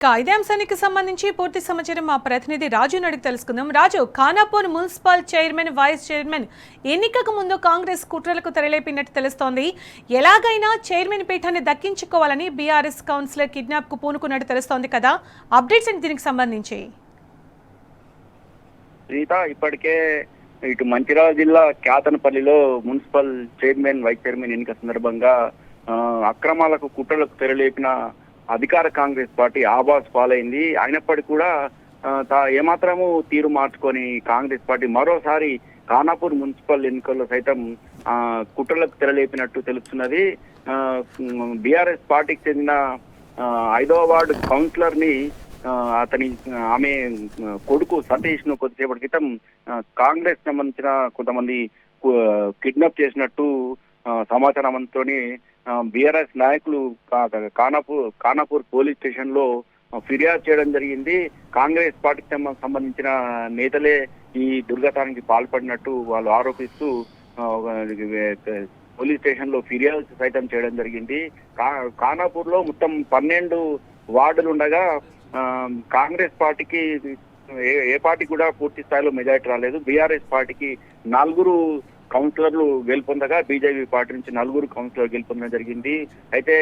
ఇదే అంశానికి సంబంధించి పూర్తి సమాచారం మా ప్రతినిధి రాజు అడిగి తెలుసుకుందాం. Raju, Khanapur municipal chairman, vice chairman ఎన్నికకు ముందు కాంగ్రెస్ కుట్రలకు తెరలేపినట్టు తెలుస్తోంది. ఎలాగైనా చైర్మన్ పీఠాన్ని దక్కించుకోవాలని బీఆర్ఎస్ కౌన్సిలర్ కిడ్నాప్ కు పూనుకున్నట్టు తెలుస్తోంది కదా, అప్డేట్స్ ఏంటి దీనికి సంబంధించి? ఇప్పటికే ఇటు మంచిర్యాల జిల్లా క్యాతనపల్లిలో మున్సిపల్ చైర్మన్, వైస్ చైర్మన్ ఎన్నిక సందర్భంగా అక్రమాలకు కుట్రలకు తెరలేపిన అధికార కాంగ్రెస్ పార్టీ ఆబాస్ పాలైంది. అయినప్పటికీ కూడా ఏమాత్రము తీరు మార్చుకొని కాంగ్రెస్ పార్టీ మరోసారి ఖానాపూర్ మున్సిపల్ ఎన్నికల్లో సైతం కుట్రలకు తెరలేపినట్టు తెలుస్తున్నది. బీఆర్ఎస్ పార్టీకి చెందిన 5వ వార్డు కౌన్సిలర్ ని ఆమె కొడుకు సతీష్ ను కొద్దిసేపటి క్రితం కాంగ్రెస్ సంబంధించిన కొంతమంది కిడ్నాప్ చేసినట్టు సమాచారంతో బీఆర్ఎస్ నాయకులు ఖానాపూర్ పోలీస్ స్టేషన్ లో ఫిర్యాదు చేయడం జరిగింది. కాంగ్రెస్ పార్టీకి సంబంధించిన నేతలే ఈ దుర్ఘటానికి పాల్పడినట్టు వాళ్ళు ఆరోపిస్తూ పోలీస్ స్టేషన్ లో ఫిర్యాదు సైతం చేయడం జరిగింది. ఖానాపూర్ లో మొత్తం 12 వార్డులు ఉండగా కాంగ్రెస్ పార్టీకి ఏ పార్టీ కూడా పూర్తి స్థాయిలో మెజారిటీ రాలేదు. బీఆర్ఎస్ పార్టీకి 4 కౌన్సిలర్లు గెలుపొందగా బీజేపీ పార్టీ నుంచి 4 కౌన్సిలర్ గెలుపొందడం జరిగింది. అయితే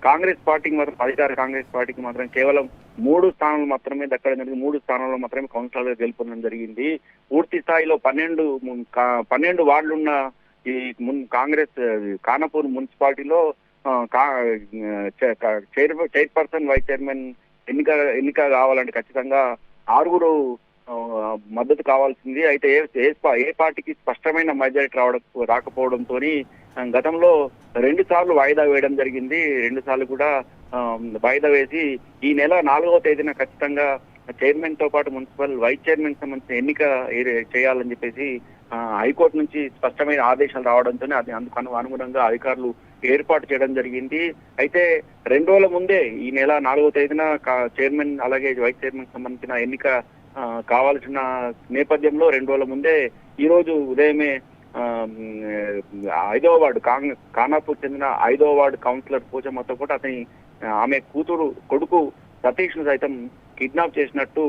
కాంగ్రెస్ పార్టీకి మాత్రం, అధికార కాంగ్రెస్ పార్టీకి మాత్రం కేవలం 3 స్థానాలు మాత్రమే దక్కడం జరిగింది. 3 స్థానాల్లో మాత్రమే కౌన్సిలర్గా గెలుపొందడం జరిగింది. పూర్తి స్థాయిలో 12 వార్డులున్న ఈ కాంగ్రెస్ ఖానాపూర్ మున్సిపాలిటీలో చైర్పర్సన్, వైస్ చైర్మన్ ఎన్నిక కావాలంటే ఖచ్చితంగా 6 మద్దతు కావాల్సింది. అయితే ఏ పార్టీకి స్పష్టమైన మెజారిటీ రాకపోవడంతో గతంలో 2 సార్లు వాయిదా వేయడం జరిగింది. 2 సార్లు కూడా వాయిదా వేసి ఈ నెల 4వ తేదీన ఖచ్చితంగా చైర్మన్ తో పాటు మున్సిపల్ వైస్ చైర్మన్ సంబంధించిన ఎన్నిక చేయాలని చెప్పేసి హైకోర్టు నుంచి స్పష్టమైన ఆదేశాలు రావడంతో అందుకు అనుగుణంగా అధికారులు ఏర్పాటు చేయడం జరిగింది. అయితే 2 రోజుల ముందే ఈ నెల 4వ తేదీన చైర్మన్ అలాగే వైస్ చైర్మన్ సంబంధించిన ఎన్నిక కావాల్సిన నేపథ్యంలో 2 రోజుల ముందే ఈ రోజు ఉదయమే 5వ వార్డు ఖానాపూర్ చెందిన 5వ వార్డు కౌన్సిలర్ పోచమ్మతో పాటు ఆమె కొడుకు సతీష్ ను సైతం కిడ్నాప్ చేసినట్టు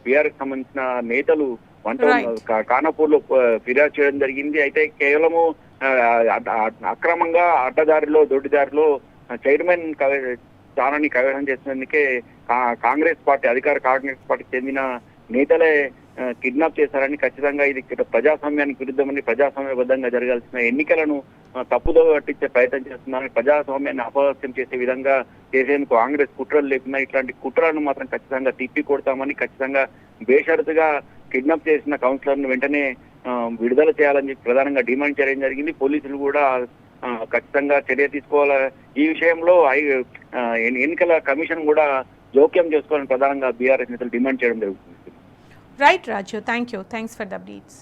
బీఆర్ఎస్ సంబంధించిన నేతలు ఖానాపూర్ లో ఫిర్యాదు చేయడం జరిగింది. అయితే కేవలము అక్రమంగా అడ్డదారిలో, దొడ్డిదారిలో చైర్మన్ స్థానాన్ని కైవసం చేసినందుకే కాంగ్రెస్ పార్టీ, అధికార కాంగ్రెస్ పార్టీకి చెందిన నేతలే కిడ్నాప్ చేశారని, ఖచ్చితంగా ఇది ప్రజాస్వామ్యానికి విరుద్ధమని, ప్రజాస్వామ్యబద్ధంగా జరగాల్సిన ఎన్నికలను తప్పుదో పట్టించే ప్రయత్నం చేస్తున్నారని, ప్రజాస్వామ్యాన్ని అపహాస్యం చేసే విధంగా చేసేందుకు కాంగ్రెస్ కుట్రలు లేకున్నా ఇట్లాంటి కుట్రలను మాత్రం ఖచ్చితంగా తిప్పి కొడతామని, ఖచ్చితంగా బేషరతుగా కిడ్నాప్ చేసిన కౌన్సిలర్ ను వెంటనే విడుదల చేయాలని చెప్పి ప్రధానంగా డిమాండ్ చేయడం జరిగింది. పోలీసులు కూడా ఖచ్చితంగా చర్య తీసుకోవాలి. ఈ విషయంలో ఎన్నికల కమిషన్ కూడా జోక్యం చేసుకోవాలని ప్రధానంగా బీఆర్ఎస్ నేతలు డిమాండ్ చేయడం జరుగుతుంది. Right Raju, thanks for the updates.